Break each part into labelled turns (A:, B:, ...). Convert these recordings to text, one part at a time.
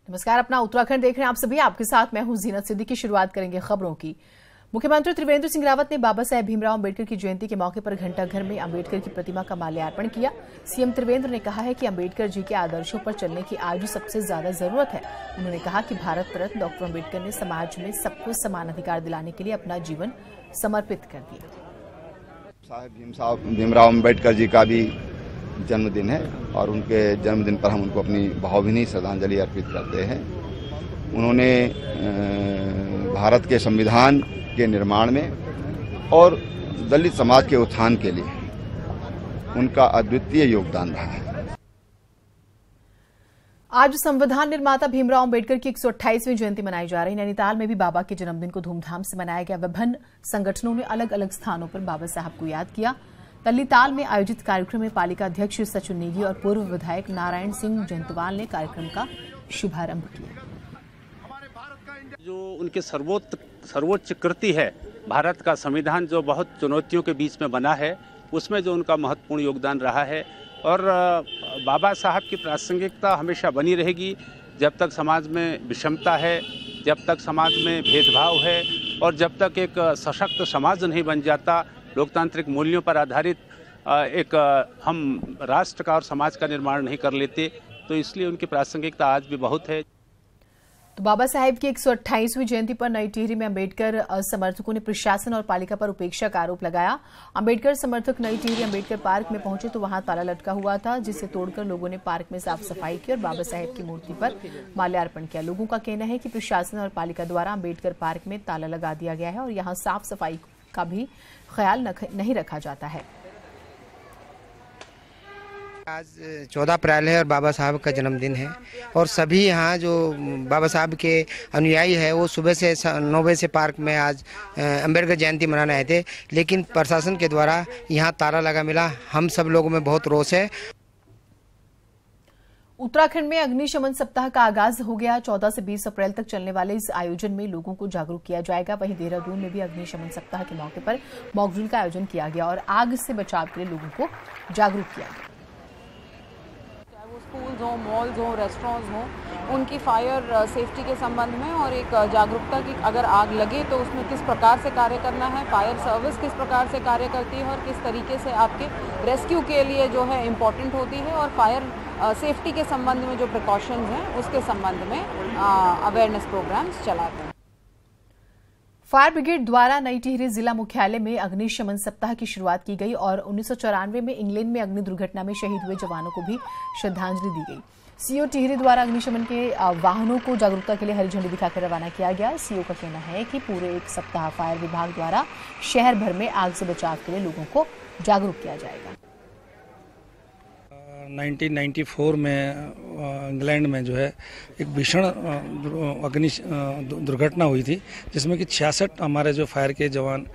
A: नमस्कार, अपना उत्तराखंड देख रहे हैं आप सभी। आपके साथ मैं हूं जीनत सिद्दीकी। शुरुआत करेंगे खबरों की। मुख्यमंत्री त्रिवेंद्र सिंह रावत ने बाबा साहेब भीमराव अम्बेडकर की जयंती के मौके पर घंटाघर में अम्बेडकर की प्रतिमा का माल्यार्पण किया। सीएम त्रिवेंद्र ने कहा है कि अम्बेडकर जी के आदर्शों पर चलने की आज सबसे ज्यादा जरूरत है। उन्होंने कहा कि भारत रत्न डॉक्टर अम्बेडकर ने समाज में सबको समान अधिकार दिलाने के लिए अपना जीवन समर्पित कर दिया।
B: साहेब भीमराव अम्बेडकर जी का भी जन्मदिन है और उनके जन्मदिन पर हम उनको अपनी भावभीनी श्रद्धांजलि अर्पित करते हैं। उन्होंने भारत के संविधान के निर्माण में और दलित समाज के उत्थान के लिए उनका अद्वितीय योगदान रहा है।
A: आज संविधान निर्माता भीमराव अम्बेडकर की 128वीं जयंती मनाई जा रही। नैनीताल में भी बाबा के जन्मदिन को धूमधाम से मनाया गया। विभिन्न संगठनों ने अलग अलग स्थानों पर बाबा साहब को याद किया। तल्लीताल में आयोजित कार्यक्रम में पालिका अध्यक्ष सचिन नेगी और पूर्व विधायक नारायण सिंह जंतवाल ने कार्यक्रम का शुभारंभ किया।
C: जो उनके सर्वोच्च कृति है, भारत का संविधान जो बहुत चुनौतियों के बीच में बना है, उसमें जो उनका महत्वपूर्ण योगदान रहा है और बाबा साहब की प्रासंगिकता हमेशा बनी रहेगी। जब तक समाज में विषमता है, जब तक समाज में भेदभाव है और जब तक एक सशक्त समाज नहीं बन जाता, लोकतांत्रिक मूल्यों पर आधारित एक हम राष्ट्र का और समाज का निर्माण नहीं कर लेते, तो इसलिए उनकी प्रासंगिकता आज भी बहुत है।
A: तो बाबा साहेब की 128वीं जयंती पर नई टिहरी में अम्बेडकर समर्थकों ने प्रशासन और पालिका पर उपेक्षा का आरोप लगाया। अम्बेडकर समर्थक नई टिहरी अम्बेडकर पार्क में पहुंचे तो वहां ताला लटका हुआ था, जिसे तोड़कर लोगों ने पार्क में साफ सफाई की और बाबा साहेब की मूर्ति पर माल्यार्पण किया। लोगों का कहना है कि प्रशासन और पालिका द्वारा अम्बेडकर पार्क में ताला लगा दिया गया है और यहां साफ सफाई का भी ख्याल नहीं रखा जाता है।
D: आज 14 अप्रैल है और बाबा साहब का जन्मदिन है और सभी यहाँ जो बाबा साहब के अनुयायी है वो सुबह से 9 बजे से पार्क में आज अम्बेडकर जयंती मनाने आए थे, लेकिन प्रशासन के द्वारा यहाँ ताला लगा मिला। हम सब लोगों में बहुत रोष है।
A: उत्तराखंड में अग्निशमन सप्ताह का आगाज हो गया। 14 से 20 अप्रैल तक चलने वाले इस आयोजन में लोगों को जागरूक किया जाएगा। वहीं देहरादून में भी अग्निशमन सप्ताह के मौके पर मॉक ड्रिल का आयोजन किया गया और आग से बचाव के लिए लोगों को जागरूक किया गया।
E: चाहे वो स्कूल्स हो, मॉल्स हो, रेस्टोरेंट्स हो, उनकी फायर सेफ्टी के संबंध में और एक जागरूकता की अगर आग लगे तो उसमें किस प्रकार से कार्य करना है, फायर सर्विस किस प्रकार से कार्य करती है और किस तरीके से आपके रेस्क्यू के लिए जो है इम्पोर्टेंट होती है और फायर सेफ्टी के संबंध में जो प्रिकॉशंस हैं उसके संबंध में अवेयरनेस प्रोग्राम्स चलाते हैं।
A: फायर ब्रिगेड द्वारा नई टिहरी जिला मुख्यालय में अग्निशमन सप्ताह की शुरुआत की गई और 1994 में इंग्लैंड में अग्नि दुर्घटना में शहीद हुए जवानों को भी श्रद्धांजलि दी गई। सीओ टिहरी द्वारा अग्निशमन के वाहनों को जागरूकता के लिए हरी झंडी दिखाकर रवाना किया गया। सीओ का कहना है कि पूरे एक सप्ताह फायर विभाग द्वारा शहर भर में आग से बचाव के लिए लोगों को जागरूक किया जाएगा।
F: 1994 में इंग्लैंड में जो है एक भीषण अग्नि दुर्घटना हुई थी, जिसमें कि 66 हमारे जो फायर के जवान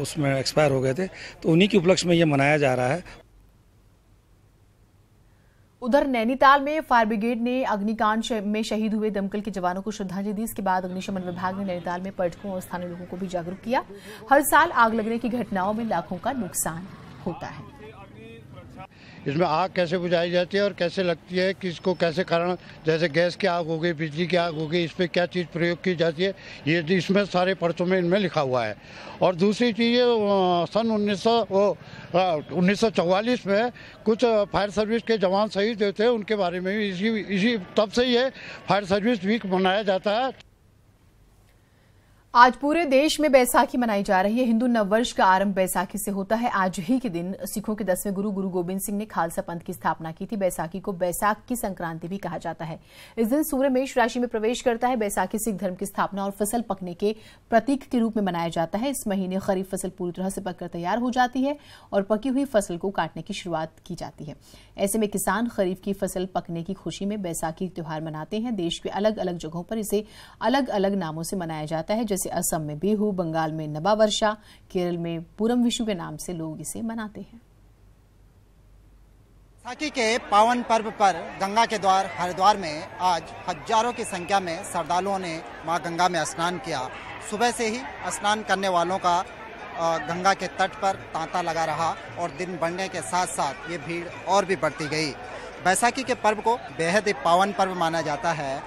F: उसमें एक्सपायर हो गए थे, तो उन्हीं के उपलक्ष्य में ये मनाया जा रहा है।
A: उधर नैनीताल में फायर ब्रिगेड ने अग्निकांड में शहीद हुए दमकल के जवानों को श्रद्धांजलि दी। इसके बाद अग्निशमन विभाग ने नैनीताल में पर्यटकों और स्थानीय लोगों को भी जागरूक किया। हर साल आग लगने की घटनाओं में लाखों का नुकसान होता है।
G: इसमें आग कैसे बुझाई जाती है और कैसे लगती है, किसको कैसे कारण, जैसे गैस की आग हो गई, बिजली की आग हो गई, इस पर क्या चीज़ प्रयोग की जाती है, ये इसमें सारे पर्चों में इनमें लिखा हुआ है। और दूसरी चीज़ सन 1944 में कुछ फायर सर्विस के जवान शहीद हुए थे, उनके बारे में भी इसी तब से ये फायर सर्विस वीक मनाया जाता है।
A: आज पूरे देश में बैसाखी मनाई जा रही है। हिंदू नववर्ष का आरंभ बैसाखी से होता है। आज ही के दिन सिखों के 10वें गुरु गोबिंद सिंह ने खालसा पंथ की स्थापना की थी। बैसाखी को बैसाख की संक्रांति भी कहा जाता है। इस दिन सूर्य मेष राशि में प्रवेश करता है। बैसाखी सिख धर्म की स्थापना और फसल पकने के प्रतीक के रूप में मनाया जाता है। इस महीने खरीफ फसल पूरी तरह से पककर तैयार हो जाती है और पकी हुई फसल को काटने की शुरुआत की जाती है। ऐसे में किसान खरीफ की फसल पकने की खुशी में बैसाखी त्योहार मनाते हैं। देश के अलग अलग जगहों पर इसे अलग अलग नामों से मनाया जाता है, जैसे असम में बिहू, बंगाल में नबा वर्षा, केरल में पूरम विशु के नाम से लोग इसे मनाते हैं।
H: बैसाखी के पावन पर्व पर गंगा के द्वार हरिद्वार में आज हजारों की संख्या में श्रद्धालुओं ने मां गंगा में स्नान किया। सुबह से ही स्नान करने वालों का गंगा के तट पर तांता लगा रहा और दिन बढ़ने के साथ साथ ये भीड़ और भी बढ़ती गई। बैसाखी के पर्व को बेहद ही पावन पर्व माना जाता है।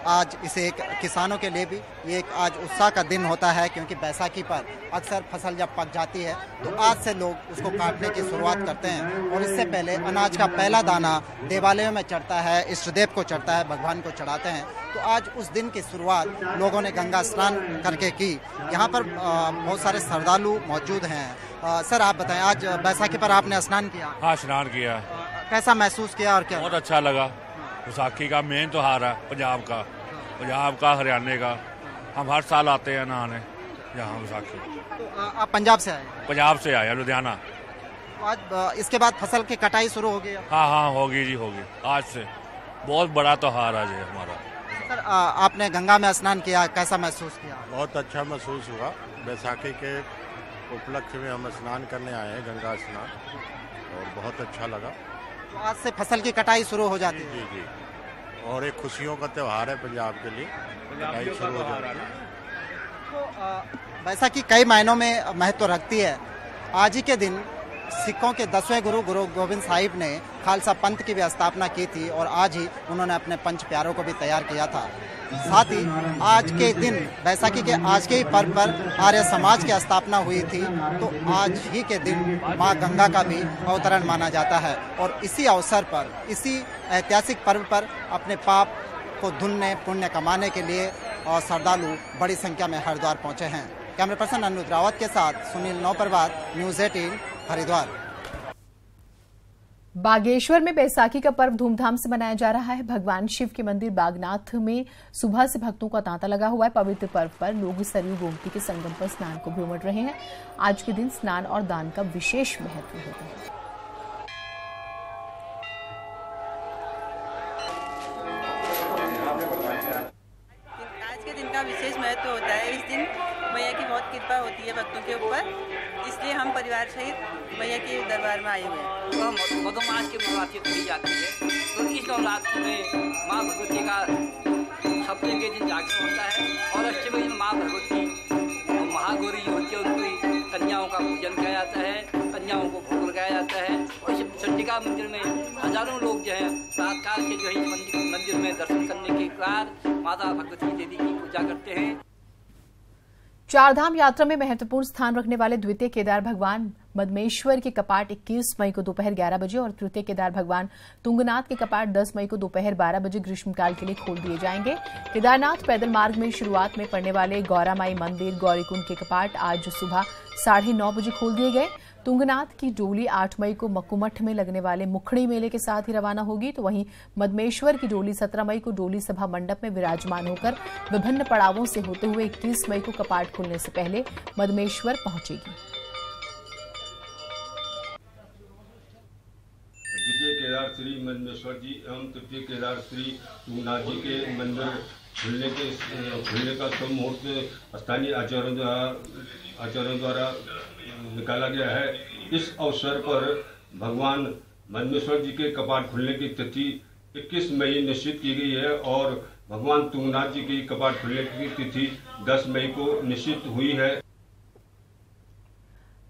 H: आज इसे एक किसानों के लिए भी ये एक आज उत्साह का दिन होता है, क्योंकि बैसाखी पर अक्सर फसल जब पक जाती है तो आज से लोग उसको काटने की शुरुआत करते हैं और इससे पहले अनाज का पहला दाना देवालयों में चढ़ता है, इष्टदेव को चढ़ता है, भगवान को चढ़ाते हैं। तो आज उस दिन की शुरुआत लोगों ने गंगा स्नान करके की। यहाँ पर बहुत सारे श्रद्धालु मौजूद हैं। सर आप बताएं, आज बैसाखी पर आपने स्नान किया?
I: हाँ, स्नान किया।
H: कैसा महसूस किया और क्या?
I: बहुत अच्छा लगा। बैसाखी का मेन त्योहार है पंजाब का हरियाणा का। हम हर साल आते हैं नहाने यहाँ बैसाखी।
H: तो आप पंजाब से आए?
I: पंजाब से आया, लुधियाना।
H: आज इसके बाद फसल की कटाई शुरू हो गई?
I: हाँ, होगी जी, होगी आज से। बहुत बड़ा त्योहार आज है हमारा।
H: सर आपने गंगा में स्नान किया, कैसा महसूस किया?
J: बहुत अच्छा महसूस हुआ। बैसाखी के उपलक्ष्य में हम स्नान करने आए हैं, गंगा स्नान, और बहुत अच्छा लगा।
H: तो आज से फसल की कटाई शुरू हो जाती है?
J: जी, और एक खुशियों का त्योहार है पंजाब के लिए, कटाई शुरू हो जाती है।
H: तो बैसाखी कई मायनों में महत्व रखती है। आज ही के दिन सिखों के 10वें गुरु गोबिंद साहिब ने खालसा पंथ की भी स्थापना की थी और आज ही उन्होंने अपने पंच प्यारों को भी तैयार किया था। साथ ही आज के दिन बैसाखी के आज के ही पर्व पर आर्य समाज की स्थापना हुई थी, तो आज ही के दिन माँ गंगा का भी अवतरण माना जाता है। और इसी अवसर पर, इसी ऐतिहासिक पर्व पर अपने पाप को धुलने, पुण्य कमाने के लिए और श्रद्धालु बड़ी संख्या में हरिद्वार पहुंचे हैं। कैमरा पर्सन अनुज रावत के साथ सुनील नौपरवार, न्यूज़ 18 हरिद्वार।
A: बागेश्वर में बैसाखी का पर्व धूमधाम से मनाया जा रहा है। भगवान शिव के मंदिर बागनाथ में सुबह से भक्तों का तांता लगा हुआ है। पवित्र पर्व पर लोग सरयू गोमती के संगम पर स्नान को भी उमड़ रहे हैं। आज के दिन स्नान और दान का विशेष महत्व होता है।
K: आज के दिन का विशेष महत्व होता है। इस दिन मैया की बहुत कृपा होती है भक्तों के ऊपर, इसलिए हम परिवार सहित मैया के दरबार में आए हुए हैं।
L: तो मधुमास के नवरात्रि कही जाती है, तो इस नवरात्रि में माँ भगवती का सप्तमी के दिन जागरण होता है और अष्टमी दिन माँ भगवती और महागौरी होती है, उनकी कन्याओं का पूजन किया जाता है, कन्याओं को भोग लगाया जाता है। और इस चंडिका मंदिर में हजारों लोग जो है रात काल के जो है मंदिर में दर्शन करने के बाद माता भगवती देवी की पूजा करते हैं।
A: चारधाम यात्रा में महत्वपूर्ण स्थान रखने वाले द्वितीय केदार भगवान मदमेश्वर के कपाट 21 मई को दोपहर 11 बजे और तृतीय केदार भगवान तुंगनाथ के कपाट 10 मई को दोपहर 12 बजे ग्रीष्मकाल के लिए खोल दिए जाएंगे। केदारनाथ पैदल मार्ग में शुरुआत में पड़ने वाले गौरामाई मंदिर गौरीकुंड के कपाट आज सुबह 9:30 बजे खोल दिए गए। तुंगनाथ की डोली 8 मई को मक्कुमठ में लगने वाले मुखड़ी मेले के साथ ही रवाना होगी, तो वहीं मदमेश्वर की डोली 17 मई को डोली सभा मंडप में विराजमान होकर विभिन्न पड़ावों से होते हुए 21 मई को कपाट खुलने से पहले मदमेश्वर पहुंचेगी।
M: द्वितीय केदार श्री मदमेश्वर जी एवं तृतीय केदार श्री तुंगनाथ जी के मंदिर खुलने का शुभ मुहूर्त स्थानीय आचार्यों द्वारा निकाला गया है। इस अवसर पर भगवान मदमेश्वर जी के कपाट खुलने की तिथि 21 मई निश्चित की गई है और भगवान तुंगनाथ जी की कपाट खुलने की तिथि 10 मई को निश्चित हुई है।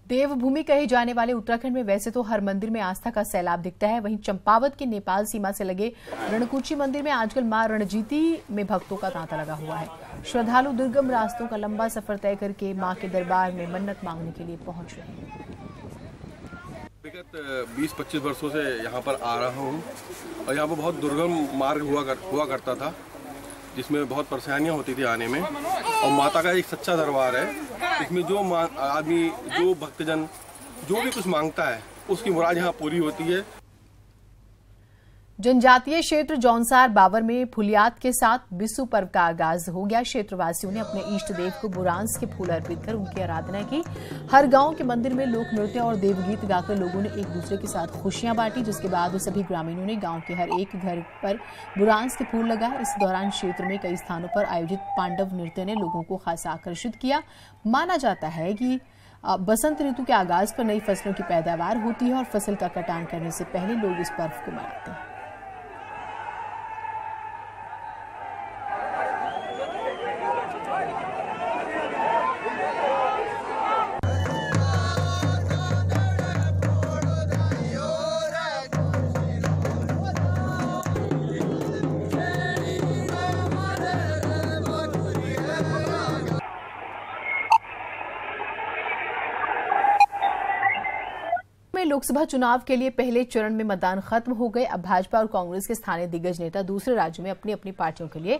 A: देवभूमि कहे जाने वाले उत्तराखंड में वैसे तो हर मंदिर में आस्था का सैलाब दिखता है, वहीं चंपावत के नेपाल सीमा से लगे रणकुची मंदिर में आजकल मां रणजीती में भक्तों का तांता लगा हुआ है। श्रद्धालु दुर्गम रास्तों का लंबा सफर तय करके मां के दरबार में मन्नत मांगने के लिए पहुंच रहे हैं।
N: विगत 20-25 वर्षों से यहाँ पर आ रहा हूँ और यहाँ पर बहुत दुर्गम मार्ग हुआ करता था, जिसमें बहुत परेशानियाँ होती थी आने में। और माता का एक सच्चा दरबार है, इसमें जो आदमी, जो भक्तजन जो भी कुछ मांगता है उसकी मुराद यहाँ पूरी होती है।
A: जनजातीय क्षेत्र जौनसार बावर में फुलियात के साथ बिसु पर्व का आगाज हो गया। क्षेत्रवासियों ने अपने इष्ट देव को बुरांस के फूल अर्पित कर उनकी आराधना की। हर गांव के मंदिर में लोक नृत्य और देवगीत गाकर लोगों ने एक दूसरे के साथ खुशियां बांटी, जिसके बाद सभी ग्रामीणों ने गांव के हर एक घर पर बुरांस के फूल लगाए। इस दौरान क्षेत्र में कई स्थानों पर आयोजित पांडव नृत्य ने लोगों को खासा आकर्षित किया। माना जाता है कि बसंत ऋतु के आगाज पर नई फसलों की पैदावार होती है और फसल का कटान करने से पहले लोग इस पर्व को मनाते हैं। लोकसभा चुनाव के लिए पहले चरण में मतदान खत्म हो गए। अब भाजपा और कांग्रेस के स्थानीय दिग्गज नेता दूसरे राज्यों में अपनी अपनी पार्टियों के लिए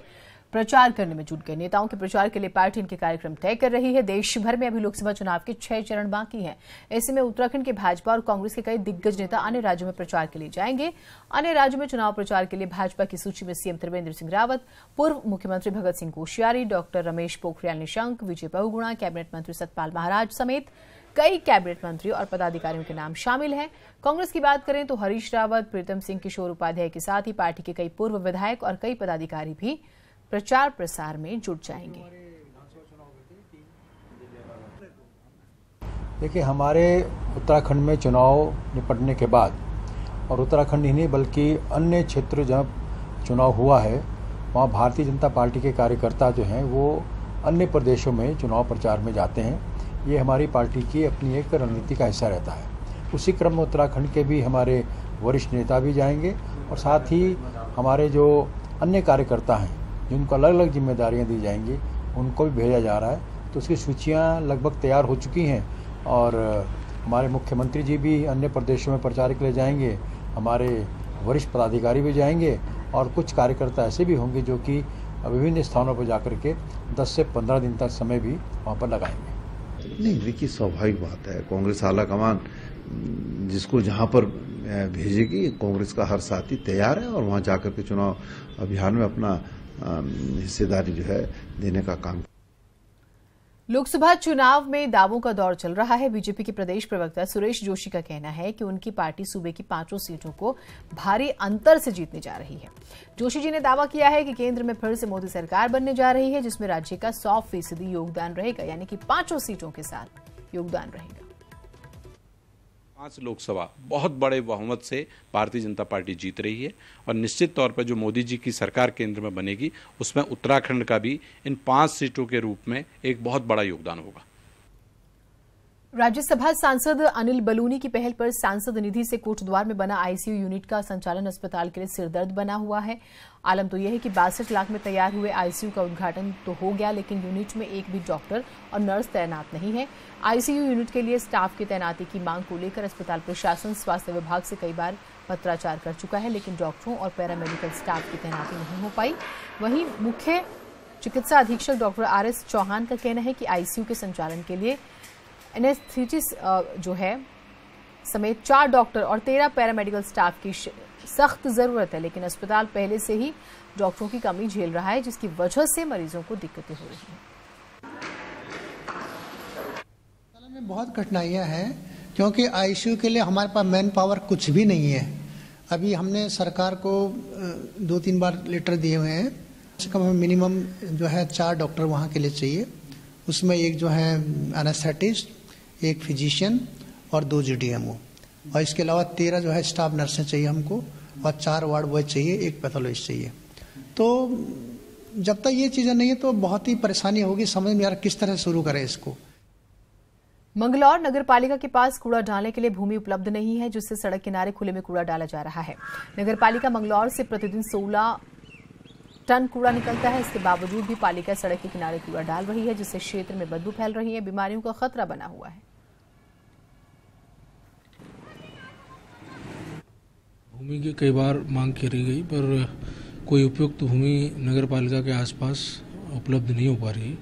A: प्रचार करने में जुट गए। नेताओं के प्रचार के लिए पार्टी इनके कार्यक्रम तय कर रही है। देश भर में अभी लोकसभा चुनाव के 6 चरण बाकी हैं। ऐसे में उत्तराखंड के भाजपा और कांग्रेस के कई दिग्गज नेता अन्य राज्यों में प्रचार के लिए जाएंगे। अन्य राज्यों में चुनाव प्रचार के लिए भाजपा की सूची में सीएम त्रिवेंद्र सिंह रावत, पूर्व मुख्यमंत्री भगत सिंह कोश्यारी, डॉक्टर रमेश पोखरियाल निशंक, विजय बहुगुणा, कैबिनेट मंत्री सतपाल महाराज समेत कई कैबिनेट मंत्री और पदाधिकारियों के नाम शामिल हैं। कांग्रेस की बात करें तो हरीश रावत, प्रीतम सिंह, किशोर उपाध्याय के साथ ही पार्टी के कई पूर्व विधायक और कई पदाधिकारी भी प्रचार प्रसार में जुट जाएंगे।
O: देखिए, हमारे उत्तराखंड में चुनाव निपटने के बाद और उत्तराखंड ही नहीं बल्कि अन्य क्षेत्र जब चुनाव हुआ है वहाँ भारतीय जनता पार्टी के कार्यकर्ता जो हैं वो अन्य प्रदेशों में चुनाव प्रचार में जाते हैं। ये हमारी पार्टी की अपनी एक रणनीति का हिस्सा रहता है। उसी क्रम में उत्तराखंड के भी हमारे वरिष्ठ नेता भी जाएंगे और साथ ही हमारे जो अन्य कार्यकर्ता हैं जिनको अलग अलग जिम्मेदारियां दी जाएंगी उनको भी भेजा जा रहा है। तो उसकी सूचियां लगभग तैयार हो चुकी हैं और हमारे मुख्यमंत्री जी भी अन्य प्रदेशों में प्रचार के लिए जाएंगे, हमारे वरिष्ठ पदाधिकारी भी जाएंगे और कुछ कार्यकर्ता ऐसे भी होंगे जो कि विभिन्न स्थानों पर जाकर के 10 से 15 दिन तक समय भी वहाँ पर लगाएंगे।
P: नहीं, देखिए स्वाभाविक बात है, कांग्रेस आला कमान जिसको जहां पर भेजेगी कांग्रेस का हर साथी तैयार है और वहां जाकर के चुनाव अभियान में अपना हिस्सेदारी जो है देने का काम।
A: लोकसभा चुनाव में दावों का दौर चल रहा है। बीजेपी के प्रदेश प्रवक्ता सुरेश जोशी का कहना है कि उनकी पार्टी सूबे की 5 सीटों को भारी अंतर से जीतने जा रही है। जोशी जी ने दावा किया है कि केंद्र में फिर से मोदी सरकार बनने जा रही है जिसमें राज्य का 100% योगदान रहेगा, यानी कि 5 सीटों के साथ योगदान रहेगा।
Q: 5 लोकसभा बहुत बड़े बहुमत से भारतीय जनता पार्टी जीत रही है और निश्चित तौर पर जो मोदी जी की सरकार केंद्र में बनेगी उसमें उत्तराखंड का भी इन 5 सीटों के रूप में एक बहुत बड़ा योगदान होगा।
A: राज्यसभा सांसद अनिल बलूनी की पहल पर सांसद निधि से कोटद्वार में बना आईसीयू यूनिट का संचालन अस्पताल के लिए सिरदर्द बना हुआ है। आलम तो यह है कि 62 लाख में तैयार हुए आईसीयू का उद्घाटन तो हो गया, लेकिन यूनिट में एक भी डॉक्टर और नर्स तैनात नहीं है। आईसीयू यूनिट के लिए स्टाफ की तैनाती की मांग को लेकर अस्पताल प्रशासन स्वास्थ्य विभाग से कई बार पत्राचार कर चुका है, लेकिन डॉक्टरों और पैरामेडिकल स्टाफ की तैनाती नहीं हो पाई। वहीं मुख्य चिकित्सा अधीक्षक डॉक्टर RS चौहान का कहना है कि आईसीयू के संचालन के लिए एनेस्थीसिस्ट जो है समेत 4 डॉक्टर और 13 पैरामेडिकल स्टाफ की सख्त जरूरत है, लेकिन अस्पताल पहले से ही डॉक्टरों की कमी झेल रहा है जिसकी वजह से मरीजों को दिक्कतें हो रही हैं।
R: में बहुत कठिनाइयां हैं क्योंकि आईसीयू के लिए हमारे पास मैन पावर कुछ भी नहीं है। अभी हमने सरकार को 2-3 बार लेटर दिए हुए हैं। कम मिनिमम जो है 4 डॉक्टर वहाँ के लिए चाहिए, उसमें एक जो है एनेस्थेटिस्ट, एक फिजिशियन और 2 GDMO, और इसके अलावा 13 जो है स्टाफ नर्सें चाहिए हमको और 4 वार्ड बॉय चाहिए, एक पैथोलॉजिस्ट चाहिए। तो जब तक ये चीज़ें नहीं है तो बहुत ही परेशानी होगी, समझ में यार किस तरह शुरू करें इसको।
A: मंगलौर नगर पालिका के पास कूड़ा डालने के लिए भूमि उपलब्ध नहीं है, जिससे सड़क किनारे खुले में कूड़ा डाला जा रहा है। नगर पालिका मंगलौर से प्रतिदिन 16 टन कूड़ा निकलता है। इसके बावजूद भी पालिका सड़क के किनारे कूड़ा डाल रही है, जिससे क्षेत्र में बदबू फैल रही है, बीमारियों का खतरा बना हुआ है।
F: भूमि की कई बार मांग करी गई पर कोई उपयुक्त भूमि नगर पालिका के आसपास उपलब्ध नहीं हो पा रही।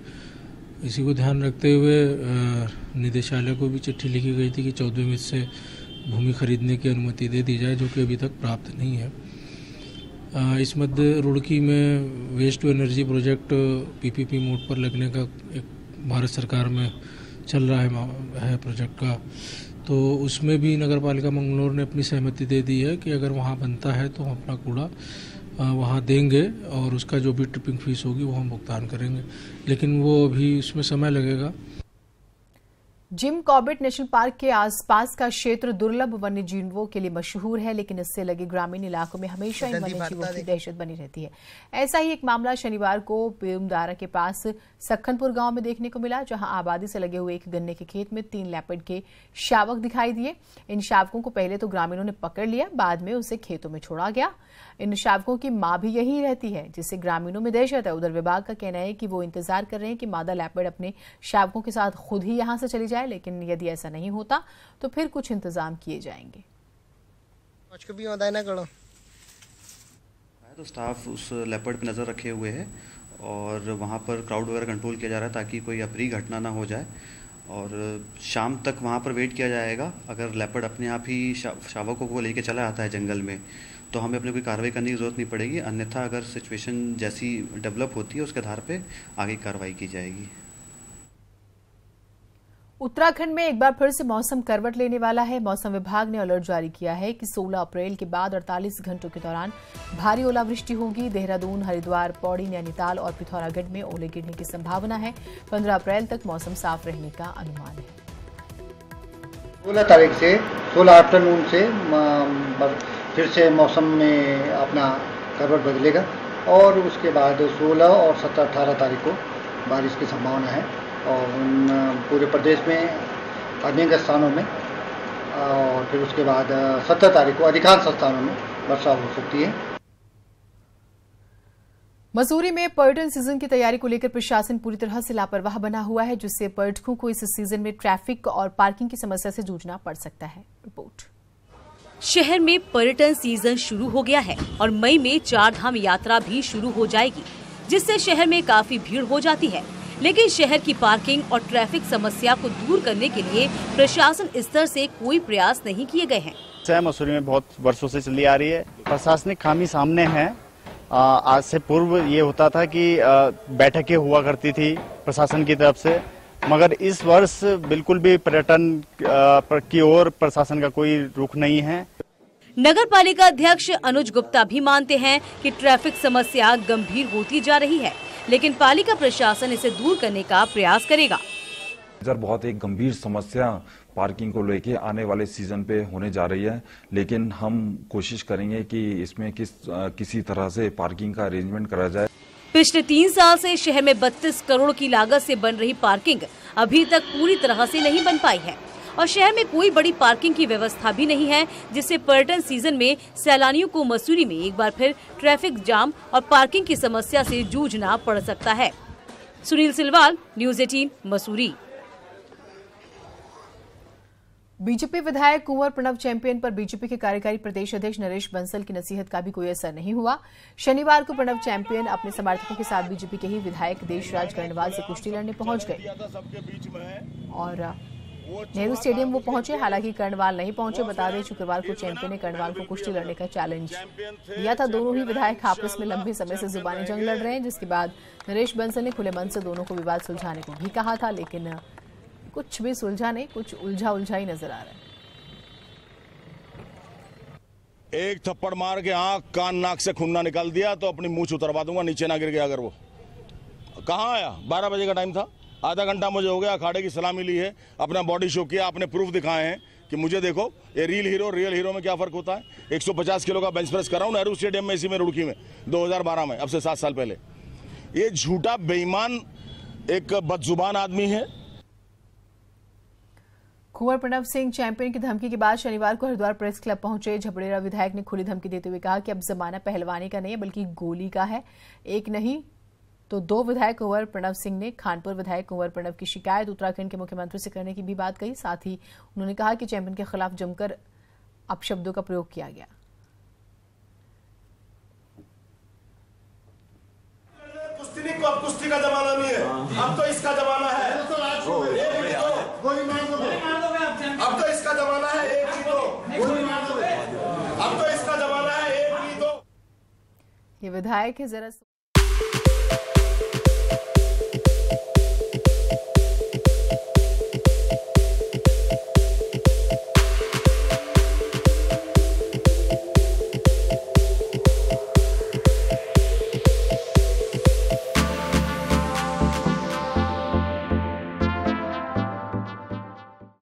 F: इसी को ध्यान रखते हुए निदेशालय को भी चिट्ठी लिखी गई थी कि 14 मिनट से भूमि खरीदने की अनुमति दे दी जाए, जो कि अभी तक प्राप्त नहीं है। इस मध्य रुड़की में waste to energy project PPP mode पर लगने का एक भारत सरकार में चल रहा है प्रोजेक्ट का, तो उसमें भी नगर पालिका मंगलौर ने अपनी सहमति दे दी है कि अगर वहाँ बनता है तो हम अपना कूड़ा वहाँ देंगे और उसका जो भी ट्रिपिंग फीस होगी वो हम भुगतान करेंगे, लेकिन वो अभी उसमें समय लगेगा।
A: जिम कॉर्बेट नेशनल पार्क के आसपास का क्षेत्र दुर्लभ वन्य जीवों के लिए मशहूर है, लेकिन इससे लगे ग्रामीण इलाकों में हमेशा इन वन्य जीवों की दहशत बनी रहती है। ऐसा ही एक मामला शनिवार को पेमदारा के पास सखनपुर गांव में देखने को मिला, जहां आबादी से लगे हुए एक गन्ने के खेत में 3 लेपर्ड के शावक दिखाई दिए। इन शावकों को पहले तो ग्रामीणों ने पकड़ लिया, बाद में उसे खेतों में छोड़ा गया। इन शावकों की मां भी यही रहती है, जिससे ग्रामीणों में दहशत है। उधर विभाग का कहना है कि वो इंतजार कर रहे हैं कि मादा लेपर्ड अपने शावकों के साथ खुद ही यहां से चली जाए, है, लेकिन यदि ऐसा नहीं होता तो फिर कुछ इंतजाम किए जाएंगे।
S: तो स्टाफ उस लेपर्ड पे नज़र रखे हुए है और वहाँ पर क्राउड वगैरह कंट्रोल किया जा रहा है ताकि कोई अप्रिय घटना ना हो जाए, और शाम तक वहाँ पर वेट किया जाएगा। अगर लेपर्ड अपने आप ही शावकों को लेके चला आता है जंगल में तो हमें अपने कोई कार्रवाई करने की ज़रूरत नहीं पड़ेगी, अन्यथा अगर सिचुएशन जैसी डेवलप होती है उसके आधार पे आगे कार्रवाई की जाएगी।
A: उत्तराखंड में एक बार फिर से मौसम करवट लेने वाला है। मौसम विभाग ने अलर्ट जारी किया है कि 16 अप्रैल के बाद 48 घंटों के दौरान भारी ओलावृष्टि होगी। देहरादून, हरिद्वार, पौड़ी, नैनीताल और पिथौरागढ़ में ओले गिरने की संभावना है। 15 अप्रैल तक मौसम साफ रहने का अनुमान है।
T: 16 तारीख से 16 आफ्टरनून से फिर से मौसम में अपना करवट बदलेगा और उसके बाद 16 और 17, 18 तारीख को बारिश की संभावना है और पूरे प्रदेश में अनेक स्थानों में, और फिर उसके बाद 17 तारीख को अधिकांश स्थानों में वर्षा हो सकती है।
A: मसूरी में पर्यटन सीजन की तैयारी को लेकर प्रशासन पूरी तरह से लापरवाह बना हुआ है, जिससे पर्यटकों को इस सीजन में ट्रैफिक और पार्किंग की समस्या से जूझना पड़ सकता है। रिपोर्ट।
U: शहर में पर्यटन सीजन शुरू हो गया है और मई में 4 धाम यात्रा भी शुरू हो जाएगी, जिससे शहर में काफी भीड़ हो जाती है। लेकिन शहर की पार्किंग और ट्रैफिक समस्या को दूर करने के लिए प्रशासन स्तर से कोई प्रयास नहीं किए गए हैं।
V: मसूरी में बहुत वर्षों से चली आ रही है, प्रशासनिक खामी सामने है। आज से पूर्व ये होता था कि बैठकें हुआ करती थी प्रशासन की तरफ से, मगर इस वर्ष बिल्कुल भी पर्यटन की ओर प्रशासन का कोई रुख नहीं है।
U: नगर पालिका अध्यक्ष अनुज गुप्ता भी मानते हैं कि ट्रैफिक समस्या गंभीर होती जा रही है, लेकिन पालिका प्रशासन इसे दूर करने का प्रयास करेगा।
W: इधर बहुत एक गंभीर समस्या पार्किंग को लेके आने वाले सीजन पे होने जा रही है, लेकिन हम कोशिश करेंगे कि इसमें किसी तरह से पार्किंग का अरेंजमेंट करा जाए।
U: पिछले 3 साल से शहर में 32 करोड़ की लागत से बन रही पार्किंग अभी तक पूरी तरह से नहीं बन पाई है और शहर में कोई बड़ी पार्किंग की व्यवस्था भी नहीं है, जिससे पर्यटन सीजन में सैलानियों को मसूरी में एक बार फिर ट्रैफिक जाम और पार्किंग की समस्या से जूझना पड़ सकता है। सुनील सिलवाल, न्यूज़ 18, मसूरी।
A: बीजेपी विधायक कुंवर प्रणव चैंपियन पर बीजेपी के कार्यकारी प्रदेश अध्यक्ष नरेश बंसल की नसीहत का भी कोई असर नहीं हुआ। शनिवार को प्रणव चैंपियन अपने समर्थकों के साथ बीजेपी के ही विधायक देशराज कर्णवाल से कुश्ती लड़ने पहुंच गए और नेहरू स्टेडियम वो पहुंचे। हालांकि कर्णवाल नहीं पहुंचे। बता दें, शुक्रवार को चैंपियन ने कर्णवाल को कुश्ती लड़ने का चैलेंज दिया था। दोनों ही विधायक आपस में लंबे समय से जुबानी जंग लड़ रहे हैं, जिसके बाद नरेश बंसल ने खुले मन से दोनों को विवाद सुलझाने को भी कहा था, लेकिन कुछ भी सुलझा नहीं, कुछ उलझा ही नजर आ रहा है।
X: एक थप्पड़ मार के आंख कान नाक से खून ना निकाल दिया तो अपनी मूंछ उतरवा दूंगा, नीचे ना गिर गया। अगर वो कहाँ आया, 12 बजे का टाइम था, आधा घंटा मुझे हो गया, अखाड़े की सलामी ली है, अपना बॉडी शो किया, अपने प्रूफ दिखाए हैं कि मुझे देखो ये रियल हीरो में क्या फर्क होता है। 150 किलो का बेंच प्रेस कर रहा हूँ नेहरू स्टेडियम में, इसी में रुड़की में 2012 में, अब से 7 साल पहले। ये झूठा बेईमान एक बदजुबान आदमी है।
A: कुंवर प्रणव सिंह चैंपियन की धमकी के बाद शनिवार को हरिद्वार प्रेस क्लब पहुंचे। झबड़ेरा विधायक ने खुली धमकी देते हुए कहा कि अब जमाना पहलवानी का नहीं है बल्कि गोली का है। एक नहीं तो 2 विधायक कुंवर प्रणव सिंह ने खानपुर विधायक कुंवर प्रणव की शिकायत उत्तराखंड के मुख्यमंत्री से करने की भी बात कही। साथ ही उन्होंने कहा कि चैंपियन के खिलाफ जमकर अपशब्दों का प्रयोग किया गया।
X: कुश्ती का जमाना नहीं है, अब तो इसका जमाना है। अब तो इसका जमाना है, एक नहीं दो। अब तो इसका जमाना है, एक नहीं दो।
A: ये विधायक है, जरा